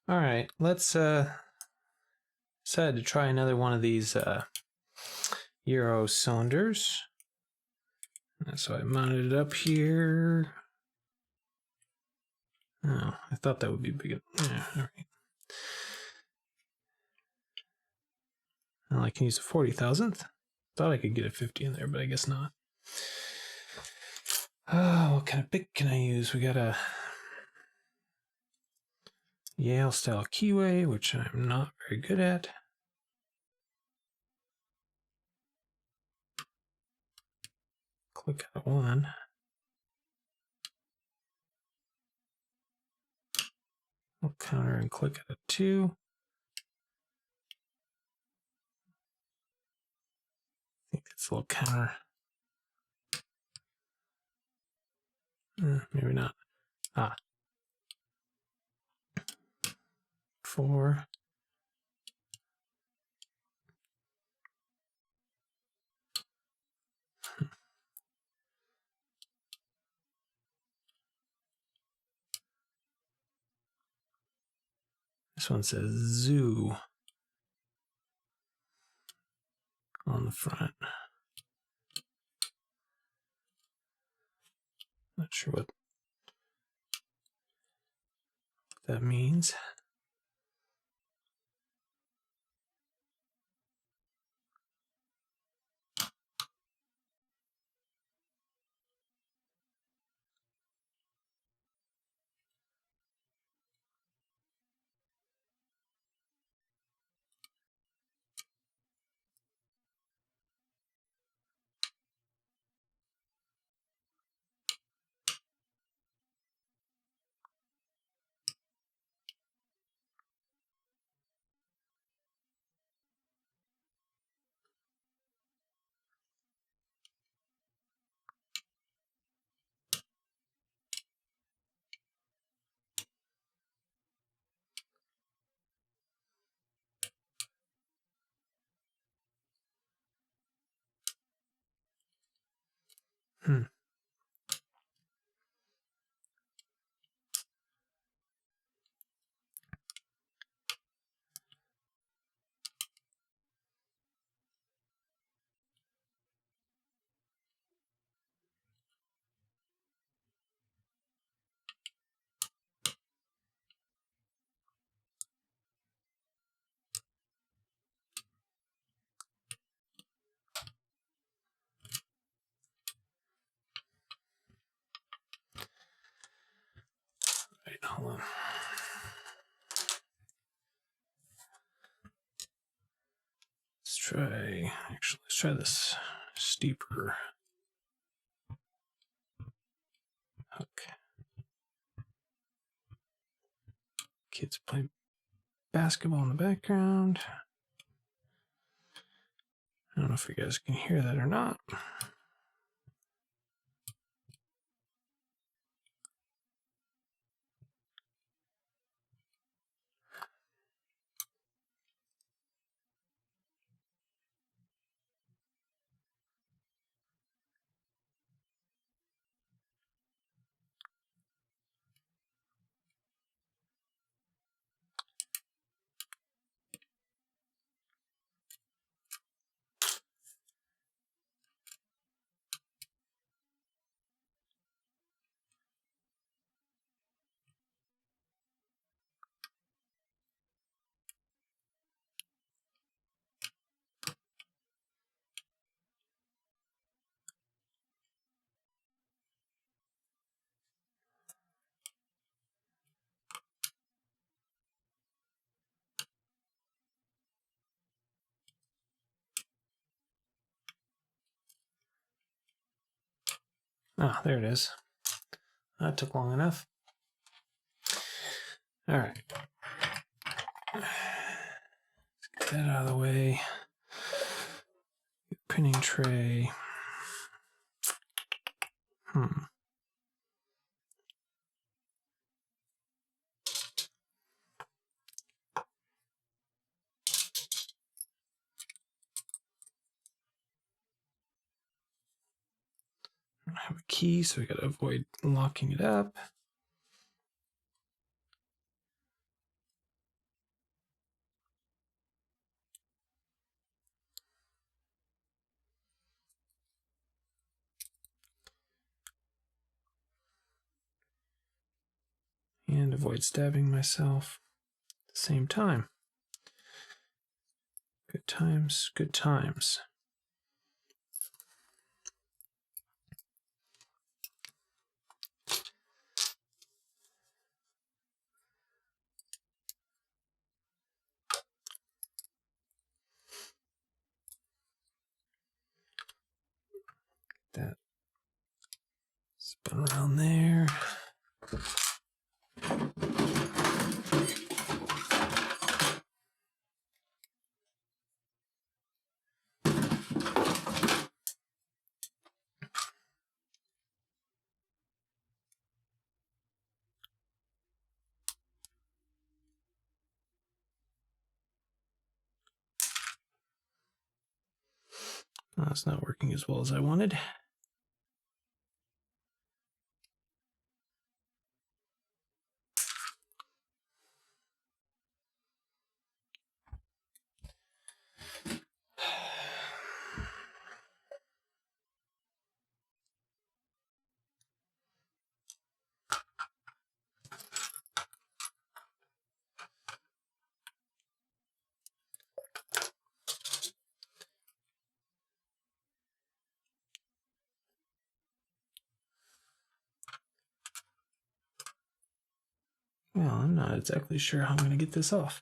All right, let's decide to try another one of these Euro cylinders. So I mounted it up here. Oh, I thought that would be big. Yeah, all right. Well, I can use a 40,000th. Thought I could get a 50 in there, but I guess not. Oh, what kind of pick can I use? We got a Yale style keyway, which I'm not very good at. Click at one. We'll counter and click at a two. I think that's a little counter. Maybe not. Ah. 4. This one says ZOO on the front. Not sure what that means. Right, hold on. Let's try this steeper hook. Kids play basketball in the background. I don't know if you guys can hear that or not. Ah, there it is. That took long enough. All right. Let's get that out of the way. Pinning tray. I don't have a key, so we got to avoid locking it up. avoid stabbing myself at the same time. Good times, good times. That spin around there. Oh, it's not working as well as I wanted. Well, I'm not exactly sure how I'm going to get this off.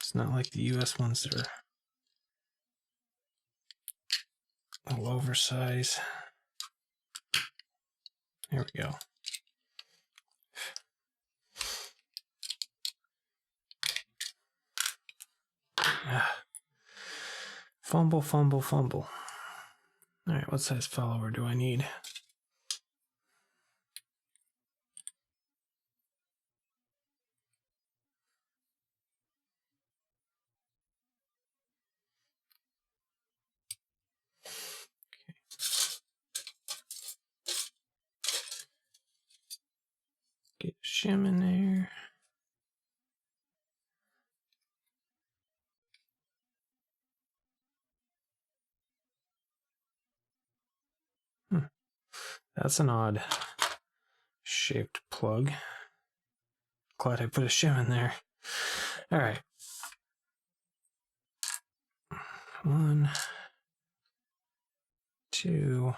It's not like the US ones that are a little oversized. There we go. Fumble, fumble, fumble. All right, what size follower do I need? Get a shim in there. That's an odd shaped plug. Glad I put a shim in there. All right. 1, 2,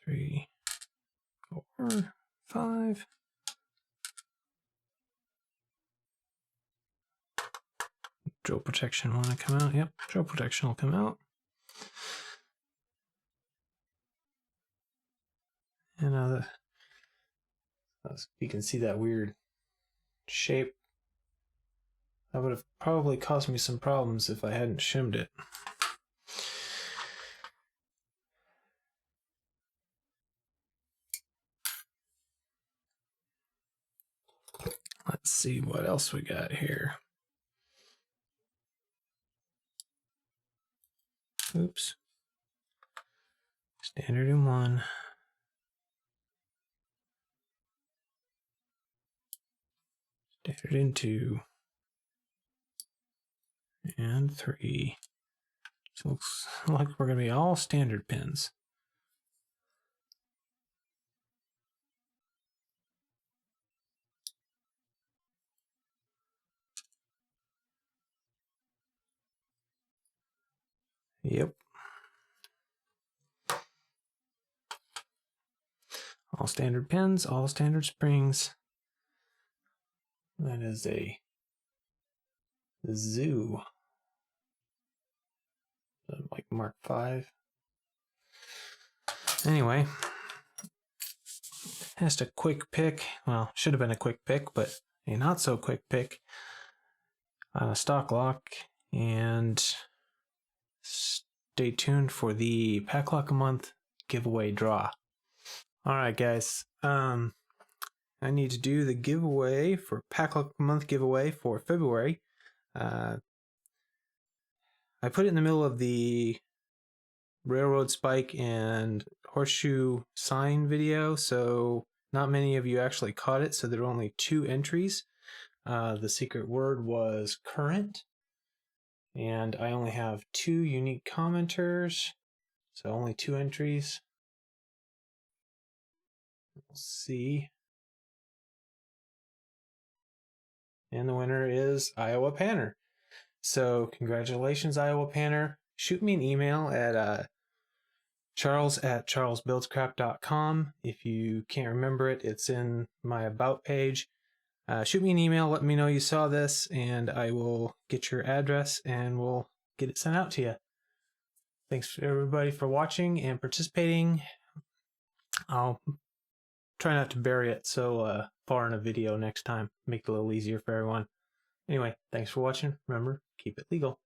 3, 4, 5. Drill protection want to come out? Yep, drill protection will come out. And now you can see that weird shape. That would have probably caused me some problems if I hadn't shimmed it. Let's see what else we got here. Oops. Standard in 1. Standard in 2. And 3. So looks like we're going to be all standard pins. Yep. All standard pins, all standard springs. That is a ZOO. Like Mark 5. Anyway, just a quick pick. Well, should have been a quick pick, but a not so quick pick on a stock lock. And stay tuned for the PacLock a month giveaway draw. All right, guys. I need to do the giveaway for PacLock a month giveaway for February. I put it in the middle of the railroad spike and horseshoe sign video, so not many of you actually caught it, so there were only 2 entries. The secret word was current, and I only have 2 unique commenters, so only 2 entries. We'll see. And the winner is Iowa Panner. So congratulations, Iowa Panner. Shoot me an email at charles@charlesbuildscrap.com. If you can't remember it, it's in my about page. Shoot me an email, let me know you saw this, and I will get your address and we'll get it sent out to you. Thanks everybody for watching and participating. I'll try not to bury it so far in a video next time. Make it a little easier for everyone. Anyway, thanks for watching. Remember, keep it legal.